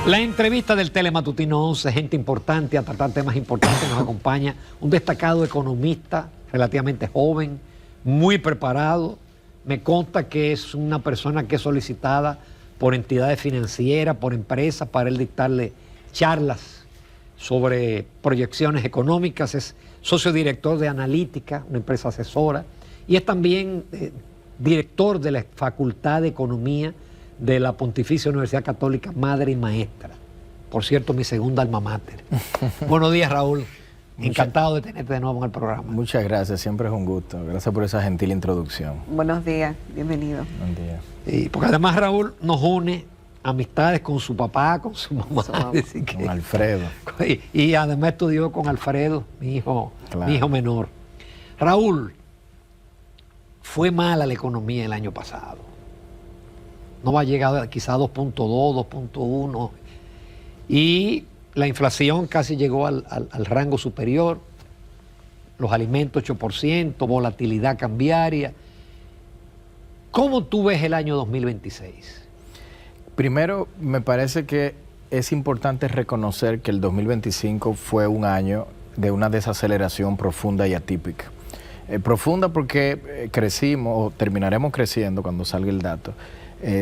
La entrevista del Telematutino 11, gente importante a tratar temas importantes, nos acompaña un destacado economista, relativamente joven, muy preparado. Me consta que es una persona que es solicitada por entidades financieras, por empresas, para él dictarle charlas sobre proyecciones económicas. Es socio director de Analítica, una empresa asesora, y es también director de la Facultad de Economía de la Pontificia Universidad Católica, madre y maestra. Por cierto, mi segunda alma mater. Buenos días, Raúl. Encantado de tenerte de nuevo en el programa. Muchas gracias, siempre es un gusto. Gracias por esa gentil introducción. Buenos días, bienvenido. Buen día. Sí, porque además Raúl nos une amistades con su papá, con su mamá. Con Alfredo. Y además estudió con Alfredo, mi hijo menor. Raúl, fue mala la economía el año pasado. No va a llegar quizá a 2.2, 2.1. Y la inflación casi llegó al rango superior. Los alimentos 8%, volatilidad cambiaria. ¿Cómo tú ves el año 2026? Primero, me parece que es importante reconocer que el 2025 fue un año de una desaceleración profunda y atípica. Profunda porque crecimos, o terminaremos creciendo cuando salga el dato,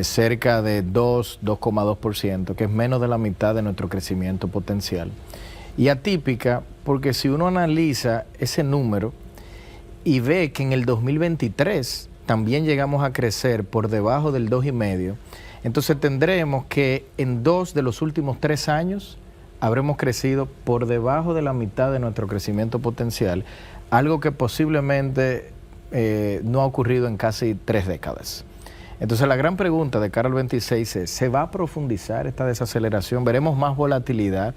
cerca de 2,2%, que es menos de la mitad de nuestro crecimiento potencial. Y atípica porque si uno analiza ese número y ve que en el 2023 también llegamos a crecer por debajo del 2,5%, entonces tendremos que en 2 de los últimos 3 años habremos crecido por debajo de la mitad de nuestro crecimiento potencial, algo que posiblemente no ha ocurrido en casi 3 décadas. Entonces la gran pregunta de cara al 26 es, ¿se va a profundizar esta desaceleración? ¿Veremos más volatilidad?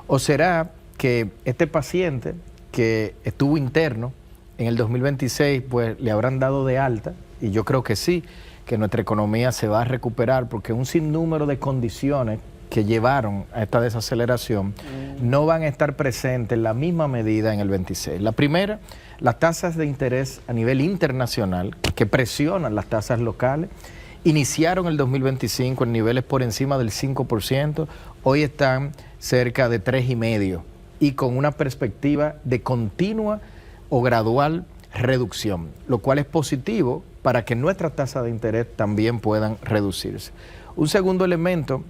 ¿O será que este paciente que estuvo interno en el 2026, pues le habrán dado de alta? Y yo creo que sí, que nuestra economía se va a recuperar porque un sinnúmero de condiciones que llevaron a esta desaceleración no van a estar presentes en la misma medida en el 26. La primera, las tasas de interés a nivel internacional que presionan las tasas locales, iniciaron el 2025 en niveles por encima del 5%, hoy están cerca de 3,5% y con una perspectiva de continua o gradual reducción, lo cual es positivo para que nuestras tasas de interés también puedan reducirse. Un segundo elemento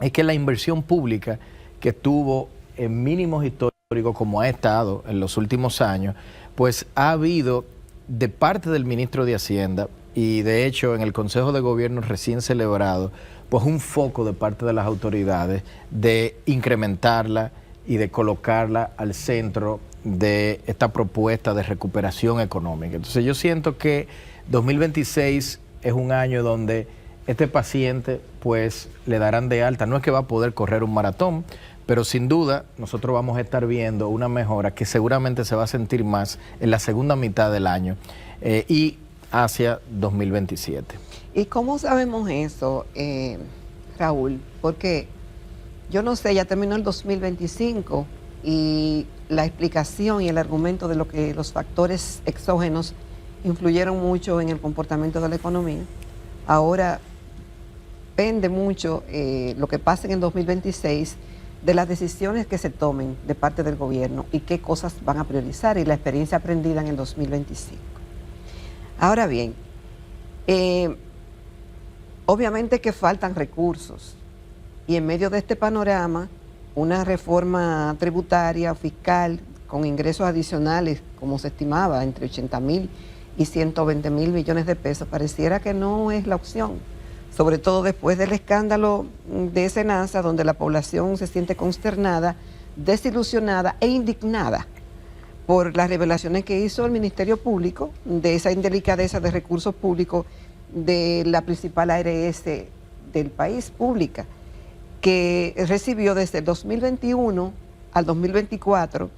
es que la inversión pública que estuvo en mínimos históricos como ha estado en los últimos años, pues ha habido de parte del ministro de Hacienda y de hecho en el Consejo de Gobierno recién celebrado, pues un foco de parte de las autoridades de incrementarla y de colocarla al centro de esta propuesta de recuperación económica. Entonces yo siento que 2026 es un año donde este paciente pues le darán de alta. No es que va a poder correr un maratón, pero sin duda nosotros vamos a estar viendo una mejora que seguramente se va a sentir más en la segunda mitad del año y hacia 2027. ¿Y cómo sabemos eso, Raúl? Porque yo no sé, ya terminó el 2025 y la explicación y el argumento de lo que los factores exógenos influyeron mucho en el comportamiento de la economía. Ahora depende mucho lo que pase en el 2026 de las decisiones que se tomen de parte del gobierno y qué cosas van a priorizar y la experiencia aprendida en el 2025. Ahora bien, obviamente que faltan recursos y en medio de este panorama, una reforma tributaria o fiscal con ingresos adicionales, como se estimaba, entre 80.000 y 120.000 millones de pesos, pareciera que no es la opción, sobre todo después del escándalo de Senasa, donde la población se siente consternada, desilusionada e indignada por las revelaciones que hizo el Ministerio Público de esa indelicadeza de recursos públicos de la principal ARS del país, pública, que recibió desde el 2021 al 2024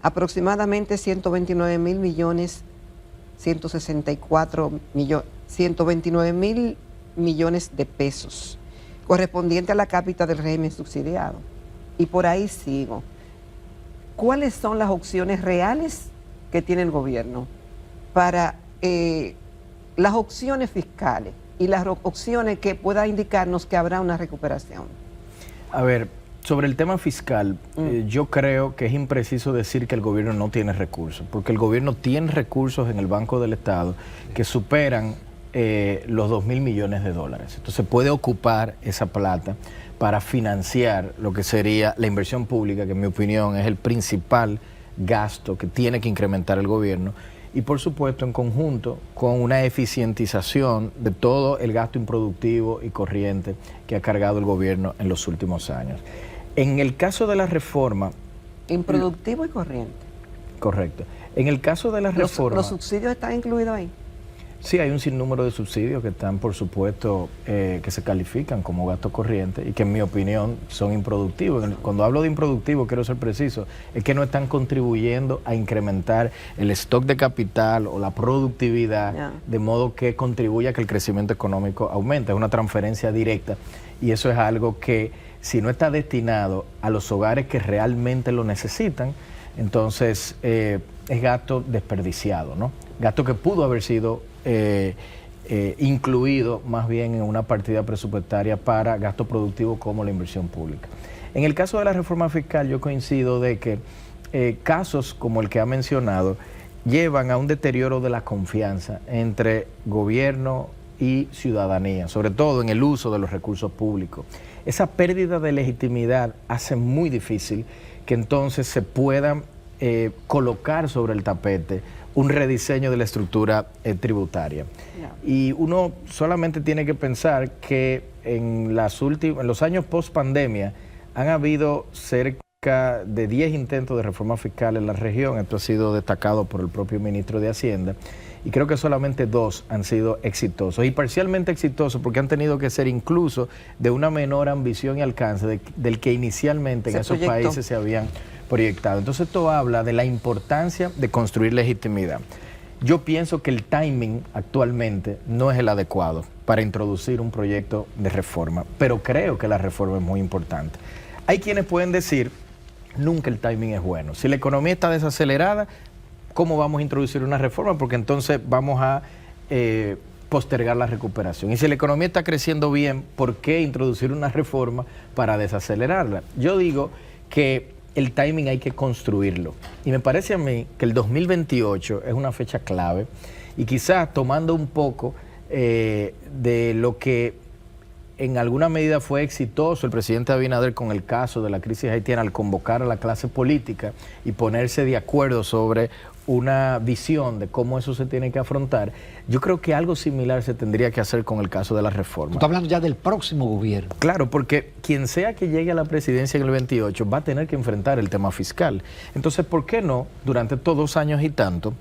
aproximadamente 129.000 millones, 129.000 millones de pesos, correspondiente a la cápita del régimen subsidiado. Y por ahí sigo. ¿Cuáles son las opciones reales que tiene el gobierno para las opciones fiscales y las opciones que pueda indicarnos que habrá una recuperación? A ver, sobre el tema fiscal, yo creo que es impreciso decir que el gobierno no tiene recursos, porque el gobierno tiene recursos en el Banco del Estado que superan los 2.000 millones de dólares. Entonces puede ocupar esa plata para financiar lo que sería la inversión pública, que en mi opinión es el principal gasto que tiene que incrementar el gobierno, y por supuesto en conjunto con una eficientización de todo el gasto improductivo y corriente que ha cargado el gobierno en los últimos años. En el caso de la reforma... Improductivo y corriente. Correcto. En el caso de la reforma... ¿Los subsidios están incluidos ahí? Sí, hay un sinnúmero de subsidios que están, por supuesto, que se califican como gasto corriente y que en mi opinión son improductivos. Cuando hablo de improductivo, quiero ser preciso, es que no están contribuyendo a incrementar el stock de capital o la productividad, de modo que contribuya a que el crecimiento económico aumente. Es una transferencia directa y eso es algo que, si no está destinado a los hogares que realmente lo necesitan, entonces es gasto desperdiciado, ¿no? Gasto que pudo haber sido incluido más bien en una partida presupuestaria para gasto productivo como la inversión pública. En el caso de la reforma fiscal, yo coincido de que casos como el que ha mencionado llevan a un deterioro de la confianza entre gobierno y ciudadanía, sobre todo en el uso de los recursos públicos. Esa pérdida de legitimidad hace muy difícil que entonces se puedan colocar sobre el tapete un rediseño de la estructura tributaria. Y uno solamente tiene que pensar que en los años post pandemia han habido cerca de 10 intentos de reforma fiscal en la región. Esto ha sido destacado por el propio ministro de Hacienda. Y creo que solamente 2 han sido exitosos, y parcialmente exitosos porque han tenido que ser incluso de una menor ambición y alcance del que inicialmente en esos países se habían proyectado. Entonces esto habla de la importancia de construir legitimidad. Yo pienso que el timing actualmente no es el adecuado para introducir un proyecto de reforma, pero creo que la reforma es muy importante. Hay quienes pueden decir, nunca el timing es bueno. Si la economía está desacelerada, ¿cómo vamos a introducir una reforma? Porque entonces vamos a postergar la recuperación. Y si la economía está creciendo bien, ¿por qué introducir una reforma para desacelerarla? Yo digo que el timing hay que construirlo. Y me parece a mí que el 2028 es una fecha clave y quizás tomando un poco de lo que en alguna medida fue exitoso el presidente Abinader con el caso de la crisis haitiana al convocar a la clase política y ponerse de acuerdo sobre una visión de cómo eso se tiene que afrontar, yo creo que algo similar se tendría que hacer con el caso de la reforma. Estás hablando ya del próximo gobierno. Claro, porque quien sea que llegue a la presidencia en el 28 va a tener que enfrentar el tema fiscal. Entonces, ¿por qué no, durante estos 2 años y tanto,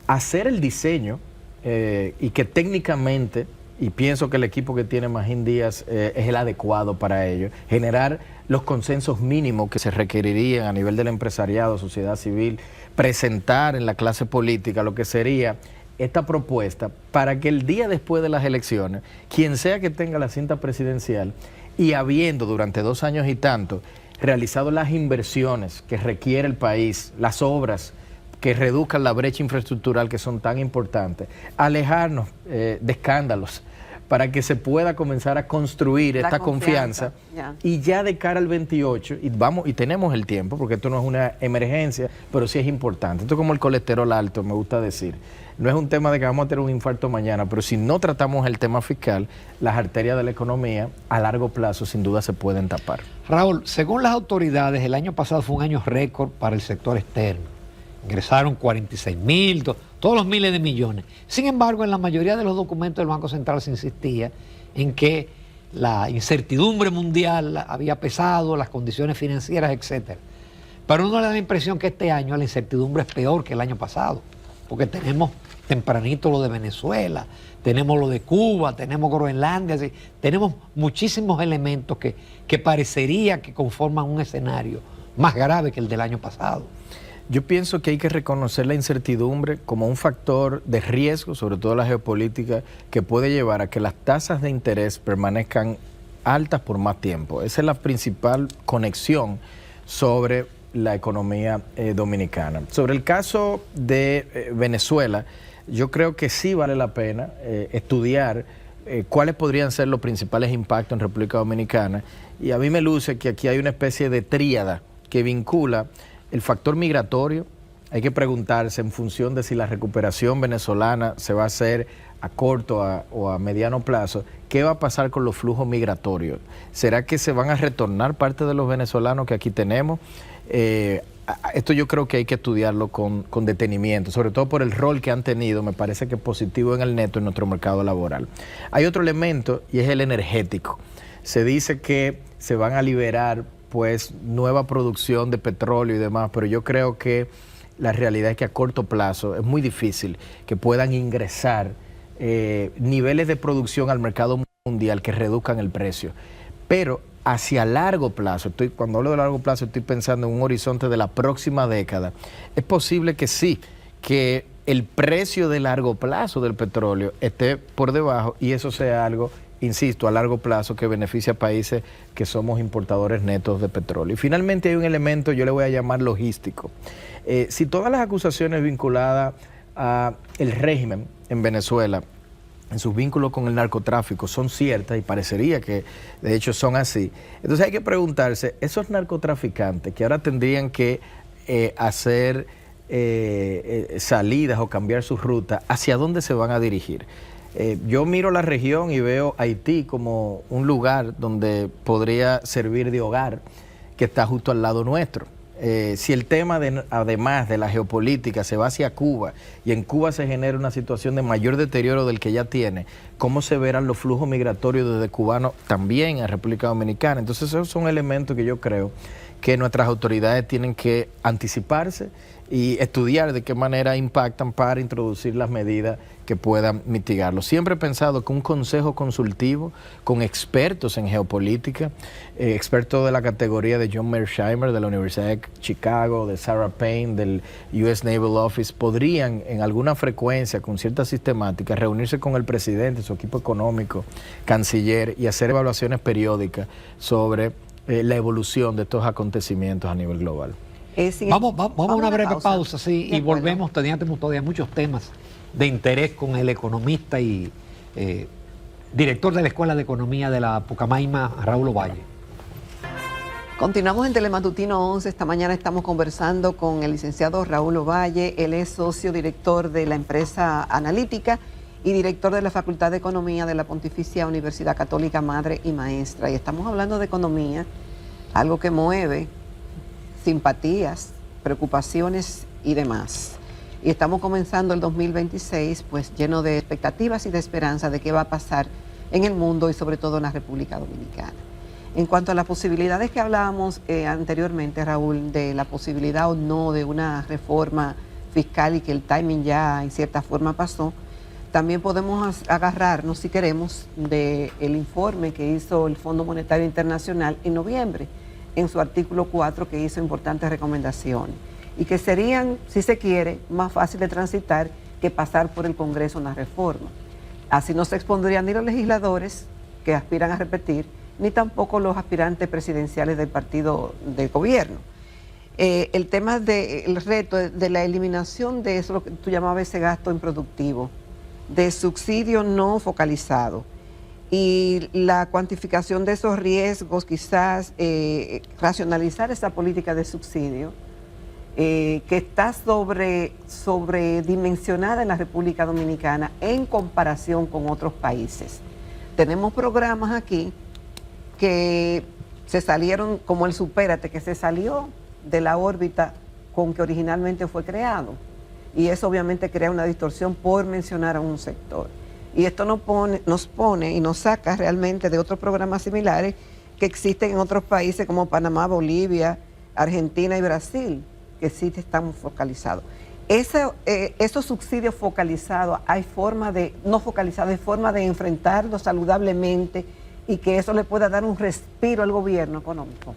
hacer el diseño y que técnicamente, y pienso que el equipo que tiene Magín Díaz es el adecuado para ello, generar los consensos mínimos que se requerirían a nivel del empresariado, sociedad civil, presentar en la clase política lo que sería esta propuesta para que el día después de las elecciones, quien sea que tenga la cinta presidencial y habiendo durante 2 años y tanto realizado las inversiones que requiere el país, las obras que reduzcan la brecha infraestructural que son tan importantes, alejarnos de escándalos para que se pueda comenzar a construir esta confianza. Y ya de cara al 28, y tenemos el tiempo, porque esto no es una emergencia, pero sí es importante. Esto es como el colesterol alto, me gusta decir. No es un tema de que vamos a tener un infarto mañana, pero si no tratamos el tema fiscal, las arterias de la economía a largo plazo sin duda se pueden tapar. Raúl, según las autoridades, el año pasado fue un año récord para el sector externo. Ingresaron 46.000, todos los miles de millones. Sin embargo, en la mayoría de los documentos del Banco Central se insistía en que la incertidumbre mundial había pesado, las condiciones financieras, etc. Pero uno le da la impresión que este año la incertidumbre es peor que el año pasado, porque tenemos tempranito lo de Venezuela, tenemos lo de Cuba, tenemos Groenlandia, así, tenemos muchísimos elementos que parecería que conforman un escenario más grave que el del año pasado. Yo pienso que hay que reconocer la incertidumbre como un factor de riesgo, sobre todo la geopolítica, que puede llevar a que las tasas de interés permanezcan altas por más tiempo. Esa es la principal conexión sobre la economía dominicana. Sobre el caso de Venezuela, yo creo que sí vale la pena estudiar cuáles podrían ser los principales impactos en República Dominicana. Y a mí me luce que aquí hay una especie de tríada que vincula el factor migratorio. Hay que preguntarse en función de si la recuperación venezolana se va a hacer a corto o a mediano plazo, ¿qué va a pasar con los flujos migratorios? ¿Será que se van a retornar parte de los venezolanos que aquí tenemos? Esto yo creo que hay que estudiarlo con detenimiento, sobre todo por el rol que han tenido, me parece que es positivo en el neto en nuestro mercado laboral. Hay otro elemento y es el energético. Se dice que se van a liberar pues nueva producción de petróleo y demás, pero yo creo que la realidad es que a corto plazo es muy difícil que puedan ingresar niveles de producción al mercado mundial que reduzcan el precio. Pero hacia largo plazo, cuando hablo de largo plazo estoy pensando en un horizonte de la próxima década, es posible que sí, que el precio de largo plazo del petróleo esté por debajo y eso sea algo, insisto, a largo plazo que beneficia a países que somos importadores netos de petróleo. Y finalmente hay un elemento, yo le voy a llamar logístico. Si todas las acusaciones vinculadas a el régimen en Venezuela, en sus vínculos con el narcotráfico, son ciertas y parecería que de hecho son así, entonces hay que preguntarse, esos narcotraficantes que ahora tendrían que hacer salidas o cambiar su ruta, ¿hacia dónde se van a dirigir? Yo miro la región y veo Haití como un lugar donde podría servir de hogar, que está justo al lado nuestro. Si el tema, además de la geopolítica, se va hacia Cuba y en Cuba se genera una situación de mayor deterioro del que ya tiene, ¿cómo se verán los flujos migratorios desde cubanos también a República Dominicana? Entonces esos son elementos que yo creo que nuestras autoridades tienen que anticiparse y estudiar de qué manera impactan para introducir las medidas que puedan mitigarlo. Siempre he pensado que un consejo consultivo con expertos en geopolítica, expertos de la categoría de John Mearsheimer de la Universidad de Chicago, de Sarah Payne del US Naval Office, podrían en alguna frecuencia, con cierta sistemática, reunirse con el presidente, su equipo económico, canciller y hacer evaluaciones periódicas sobre la evolución de estos acontecimientos a nivel global. Vamos a una breve pausa, sí, y volvemos. Teníamos todavía muchos temas de interés con el economista y director de la Escuela de Economía de la Pucamaima, Raúl Ovalle. Continuamos en Telematutino 11. Esta mañana estamos conversando con el licenciado Raúl Ovalle. Él es socio director de la empresa analítica y director de la Facultad de Economía de la Pontificia Universidad Católica Madre y Maestra. Y estamos hablando de economía, algo que mueve simpatías, preocupaciones y demás. Y estamos comenzando el 2026 pues lleno de expectativas y de esperanza de qué va a pasar en el mundo y sobre todo en la República Dominicana. En cuanto a las posibilidades que hablábamos anteriormente, Raúl, de la posibilidad o no de una reforma fiscal y que el timing ya en cierta forma pasó, también podemos agarrarnos, si queremos, del informe que hizo el Fondo Monetario Internacional en noviembre, en su artículo 4, que hizo importantes recomendaciones y que serían, si se quiere, más fácil de transitar que pasar por el Congreso una reforma. Así no se expondrían ni los legisladores que aspiran a repetir, ni tampoco los aspirantes presidenciales del partido del gobierno. El tema del reto de la eliminación de eso, lo que tú llamabas ese gasto improductivo, de subsidio no focalizado, y la cuantificación de esos riesgos, quizás racionalizar esa política de subsidio que está sobredimensionada en la República Dominicana en comparación con otros países. Tenemos programas aquí que se salieron, como el Supérate, que se salió de la órbita con que originalmente fue creado. Y eso obviamente crea una distorsión por mencionar a un sector. Y esto nos pone y nos saca realmente de otros programas similares que existen en otros países como Panamá, Bolivia, Argentina y Brasil, que sí están focalizados. Esos subsidios focalizados, hay forma de, no focalizados, hay forma de enfrentarlos saludablemente y que eso le pueda dar un respiro al gobierno económico.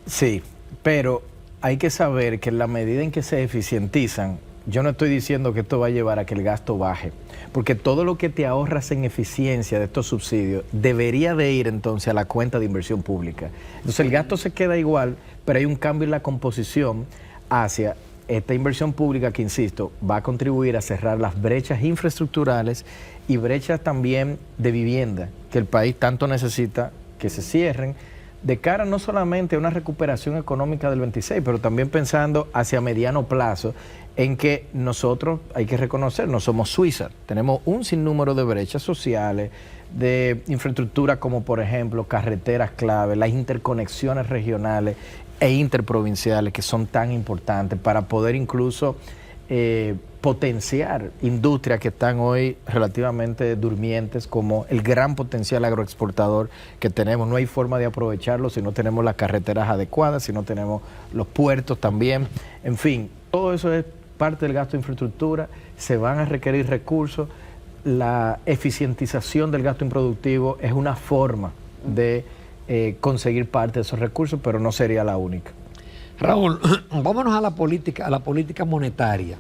Sí, pero hay que saber que en la medida en que se eficientizan, yo no estoy diciendo que esto va a llevar a que el gasto baje, porque todo lo que te ahorras en eficiencia de estos subsidios debería de ir entonces a la cuenta de inversión pública. Entonces el gasto se queda igual, pero hay un cambio en la composición hacia esta inversión pública que, insisto, va a contribuir a cerrar las brechas infraestructurales y brechas también de vivienda que el país tanto necesita que se cierren, de cara no solamente a una recuperación económica del 26, pero también pensando hacia mediano plazo, en que nosotros, hay que reconocer, no somos Suiza, tenemos un sinnúmero de brechas sociales, de infraestructura como por ejemplo carreteras clave, las interconexiones regionales e interprovinciales que son tan importantes para poder incluso potenciar industrias que están hoy relativamente durmientes, como el gran potencial agroexportador que tenemos. No hay forma de aprovecharlo si no tenemos las carreteras adecuadas, si no tenemos los puertos también. En fin, todo eso es parte del gasto de infraestructura, se van a requerir recursos. La eficientización del gasto improductivo es una forma de conseguir parte de esos recursos, pero no sería la única. Raúl, vámonos a la política monetaria,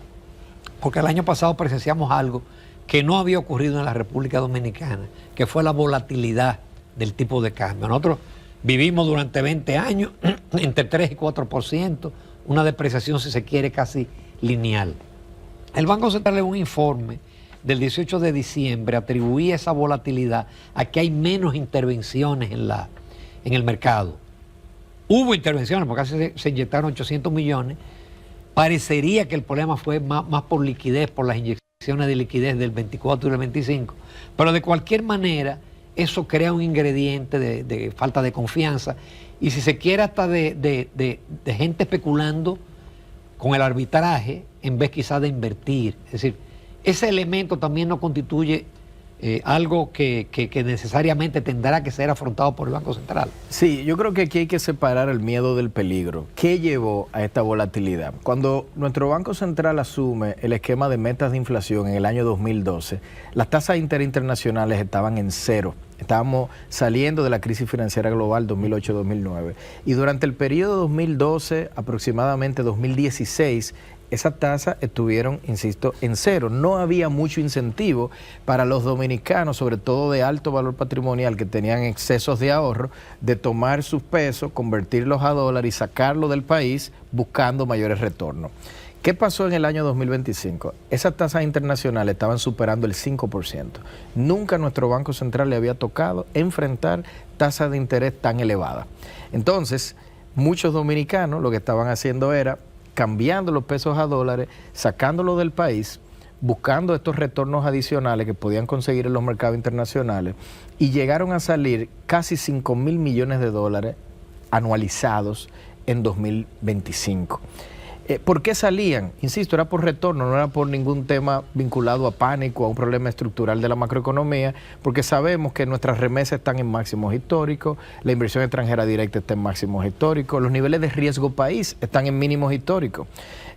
porque el año pasado presenciamos algo que no había ocurrido en la República Dominicana, que fue la volatilidad del tipo de cambio. Nosotros vivimos durante 20 años entre 3 y 4%, una depreciación, si se quiere, casi lineal. El Banco Central, en un informe del 18 de diciembre, atribuía esa volatilidad a que hay menos intervenciones en el mercado. Hubo intervenciones, porque casi se inyectaron 800 millones. Parecería que el problema fue más por liquidez, por las inyecciones de liquidez del 24 y del 25. Pero de cualquier manera, eso crea un ingrediente de falta de confianza. Y si se quiere, hasta de gente especulando con el arbitraje, en vez quizás de invertir. Es decir, ese elemento también no constituye algo que necesariamente tendrá que ser afrontado por el Banco Central. Sí, yo creo que aquí hay que separar el miedo del peligro. ¿Qué llevó a esta volatilidad? Cuando nuestro Banco Central asume el esquema de metas de inflación en el año 2012, las tasas internacionales estaban en cero. Estábamos saliendo de la crisis financiera global 2008-2009. Y durante el periodo 2012, aproximadamente 2016, esas tasas estuvieron, insisto, en cero. No había mucho incentivo para los dominicanos, sobre todo de alto valor patrimonial, que tenían excesos de ahorro, de tomar sus pesos, convertirlos a dólares y sacarlos del país buscando mayores retornos. ¿Qué pasó en el año 2025? Esas tasas internacionales estaban superando el 5%. Nunca nuestro Banco Central le había tocado enfrentar tasas de interés tan elevadas. Entonces, muchos dominicanos lo que estaban haciendo era cambiando los pesos a dólares, sacándolos del país, buscando estos retornos adicionales que podían conseguir en los mercados internacionales, y llegaron a salir casi 5.000 millones de dólares anualizados en 2025. ¿Por qué salían? Insisto, era por retorno, no era por ningún tema vinculado a pánico, a un problema estructural de la macroeconomía, porque sabemos que nuestras remesas están en máximos históricos, la inversión extranjera directa está en máximos históricos, los niveles de riesgo país están en mínimos históricos.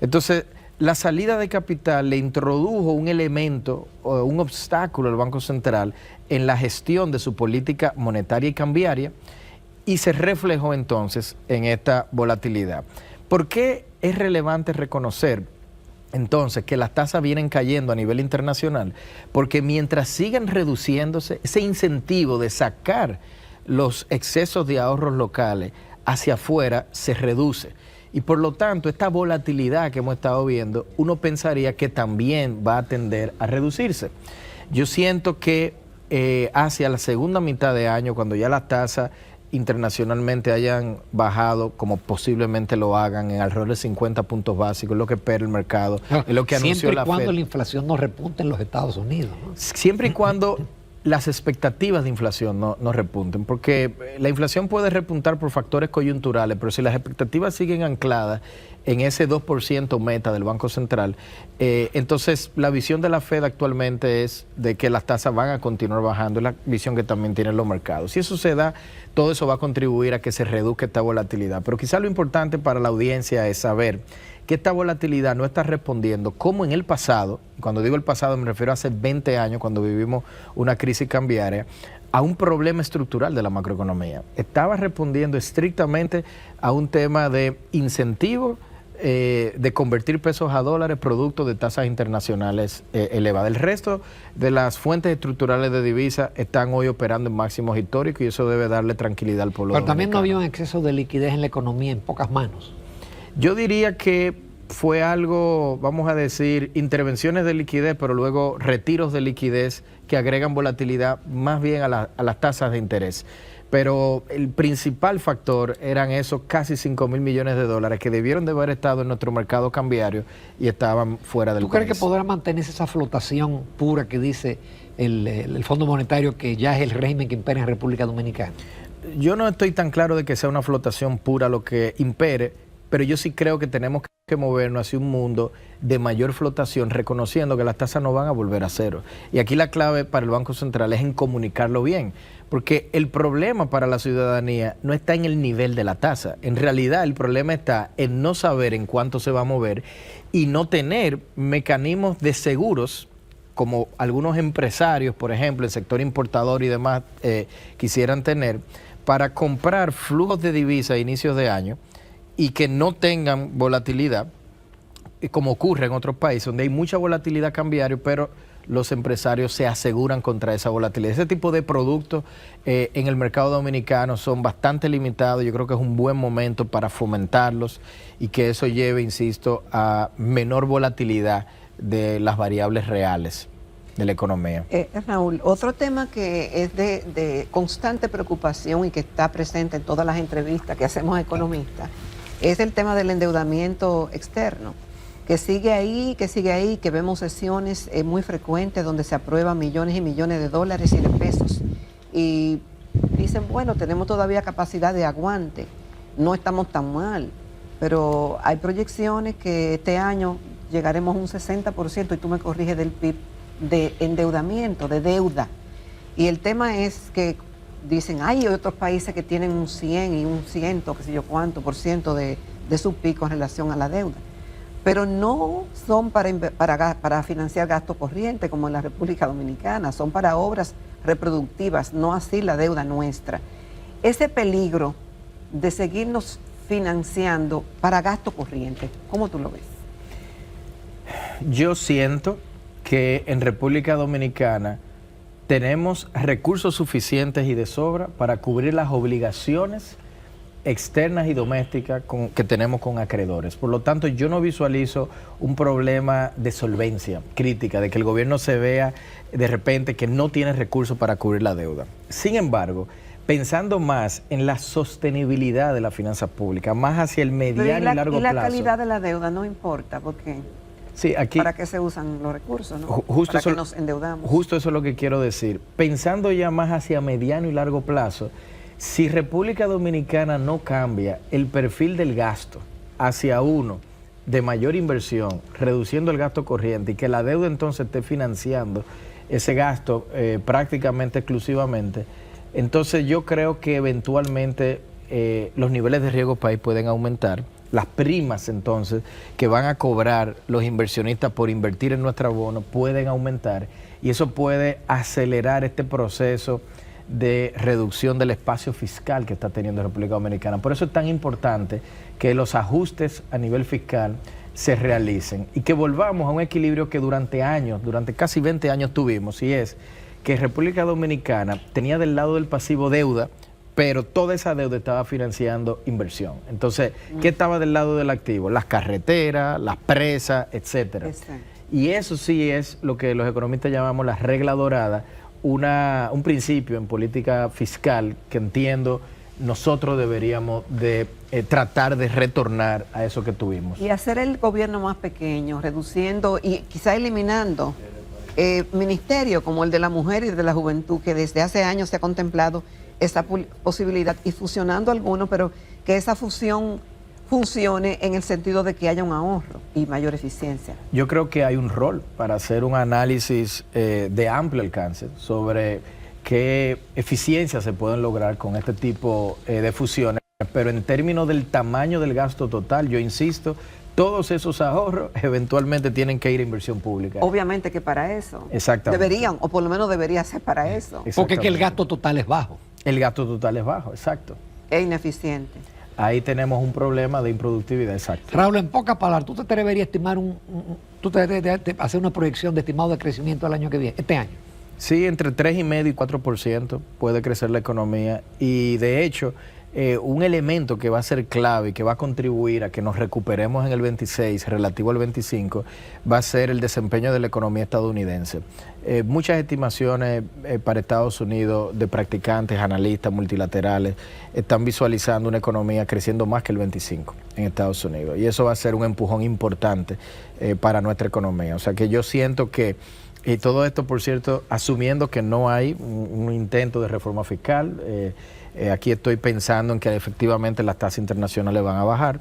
Entonces, la salida de capital le introdujo un elemento, o un obstáculo al Banco Central en la gestión de su política monetaria y cambiaria, y se reflejó entonces en esta volatilidad. ¿Por qué es relevante reconocer entonces que las tasas vienen cayendo a nivel internacional? Porque mientras sigan reduciéndose, ese incentivo de sacar los excesos de ahorros locales hacia afuera se reduce. Y por lo tanto, esta volatilidad que hemos estado viendo, uno pensaría que también va a tender a reducirse. Yo siento que hacia la segunda mitad de año, cuando ya las tasas internacionalmente hayan bajado, como posiblemente lo hagan, en alrededor de 50 puntos básicos, es lo que espera el mercado, es lo que anunció la Fed. Siempre y cuando la inflación no repunte en los Estados Unidos, ¿no? Siempre y cuando las expectativas de inflación no repunten, porque la inflación puede repuntar por factores coyunturales, pero si las expectativas siguen ancladas en ese 2% meta del Banco Central, entonces la visión de la Fed actualmente es de que las tasas van a continuar bajando, es la visión que también tienen los mercados. Si eso se da, todo eso va a contribuir a que se reduzca esta volatilidad. Pero quizá lo importante para la audiencia es saber que esta volatilidad no está respondiendo como en el pasado, cuando digo el pasado me refiero a hace 20 años, cuando vivimos una crisis cambiaria, a un problema estructural de la macroeconomía. Estaba respondiendo estrictamente a un tema de incentivo, de convertir pesos a dólares producto de tasas internacionales elevadas. El resto de las fuentes estructurales de divisas están hoy operando en máximos históricos y eso debe darle tranquilidad al pueblo dominicano. Pero también no había un exceso de liquidez en la economía en pocas manos. Yo diría que fue algo, vamos a decir, intervenciones de liquidez, pero luego retiros de liquidez que agregan volatilidad más bien a las tasas de interés. Pero el principal factor eran esos casi 5.000 millones de dólares que debieron de haber estado en nuestro mercado cambiario y estaban fuera del país. ¿Tú crees que podrá mantenerse esa flotación pura que dice el Fondo Monetario, que ya es el régimen que impera en República Dominicana? Yo no estoy tan claro de que sea una flotación pura lo que impere, pero yo sí creo que tenemos que movernos hacia un mundo de mayor flotación, reconociendo que las tasas no van a volver a cero. Y aquí la clave para el Banco Central es en comunicarlo bien, porque el problema para la ciudadanía no está en el nivel de la tasa. En realidad el problema está en no saber en cuánto se va a mover y no tener mecanismos de seguros, como algunos empresarios, por ejemplo, el sector importador y demás, quisieran tener, para comprar flujos de divisa a inicios de año y que no tengan volatilidad, como ocurre en otros países, donde hay mucha volatilidad cambiaria, pero los empresarios se aseguran contra esa volatilidad. Ese tipo de productos en el mercado dominicano son bastante limitados. Yo creo que es un buen momento para fomentarlos y que eso lleve, insisto, a menor volatilidad de las variables reales de la economía. Raúl, otro tema que es de constante preocupación y que está presente en todas las entrevistas que hacemos a economistas es el tema del endeudamiento externo, que sigue ahí, que vemos sesiones muy frecuentes donde se aprueban millones y millones de dólares y de pesos. Y dicen, bueno, tenemos todavía capacidad de aguante, no estamos tan mal, pero hay proyecciones que este año llegaremos a un 60%, y tú me corriges, del PIB de endeudamiento, de deuda. Y el tema es que dicen, hay otros países que tienen un 100 y un 100, qué sé yo cuánto por ciento de su PIB con relación a la deuda. Pero no son para financiar gasto corriente como en la República Dominicana, son para obras reproductivas, no así la deuda nuestra. Ese peligro de seguirnos financiando para gasto corriente, ¿cómo tú lo ves? Yo siento que en República Dominicana tenemos recursos suficientes y de sobra para cubrir las obligaciones externas y domésticas que tenemos con acreedores. Por lo tanto, yo no visualizo un problema de solvencia crítica, de que el gobierno se vea de repente que no tiene recursos para cubrir la deuda. Sin embargo, pensando más en la sostenibilidad de la finanza pública, más hacia el mediano y largo plazo. Y la calidad de la deuda no importa, porque sí, aquí, ¿para qué se usan los recursos, no? Justo ¿Para eso, qué nos endeudamos? Justo eso es lo que quiero decir. Pensando ya más hacia mediano y largo plazo, si República Dominicana no cambia el perfil del gasto hacia uno de mayor inversión, reduciendo el gasto corriente, y que la deuda entonces esté financiando ese gasto prácticamente exclusivamente, entonces yo creo que eventualmente los niveles de riesgo país pueden aumentar. Las primas entonces que van a cobrar los inversionistas por invertir en nuestro bono pueden aumentar, y eso puede acelerar este proceso de reducción del espacio fiscal que está teniendo República Dominicana. Por eso es tan importante que los ajustes a nivel fiscal se realicen y que volvamos a un equilibrio que durante casi 20 años tuvimos, y es que República Dominicana tenía del lado del pasivo deuda, pero toda esa deuda estaba financiando inversión. Entonces, ¿qué estaba del lado del activo? Las carreteras, las presas, etcétera. Exacto. Y eso sí es lo que los economistas llamamos la regla dorada, un principio en política fiscal que entiendo nosotros deberíamos de tratar de retornar a eso que tuvimos. Y hacer el gobierno más pequeño, reduciendo y quizá eliminando ministerios como el de la mujer y el de la juventud, que desde hace años se ha contemplado esa posibilidad, y fusionando algunos, pero que esa fusión funcione en el sentido de que haya un ahorro y mayor eficiencia. Yo creo que hay un rol para hacer un análisis de amplio alcance sobre qué eficiencias se pueden lograr con este tipo de fusiones, pero en términos del tamaño del gasto total, yo insisto, todos esos ahorros eventualmente tienen que ir a inversión pública. Obviamente que para eso. Exactamente. Deberían, o por lo menos debería ser para eso. Porque es que el gasto total es bajo. El gasto total es bajo, exacto. Es ineficiente. Ahí tenemos un problema de improductividad, exacto. Raúl, en pocas palabras, ¿tú te atreverías a estimar hacer una proyección de estimado de crecimiento el año que viene, este año? Sí, entre 3,5% y 4% puede crecer la economía, y de hecho un elemento que va a ser clave y que va a contribuir a que nos recuperemos en el 26 relativo al 25 va a ser el desempeño de la economía estadounidense. Muchas estimaciones para Estados Unidos de practicantes, analistas, multilaterales, están visualizando una economía creciendo más que el 25 en Estados Unidos. Y eso va a ser un empujón importante para nuestra economía. O sea que yo siento que, y todo esto, por cierto, asumiendo que no hay un intento de reforma fiscal, aquí estoy pensando en que efectivamente las tasas internacionales van a bajar.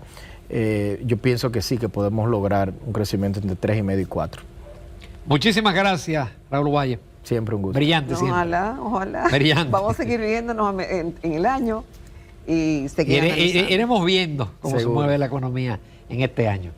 Yo pienso que sí, que podemos lograr un crecimiento entre 3,5 y 4. Muchísimas gracias, Raúl Valle. Siempre un gusto. Brillante, siempre. Ojalá, ojalá. Brillante. Vamos a seguir viéndonos en el año y seguir analizando. Iremos viendo cómo se Seguro. mueve la economía en este año.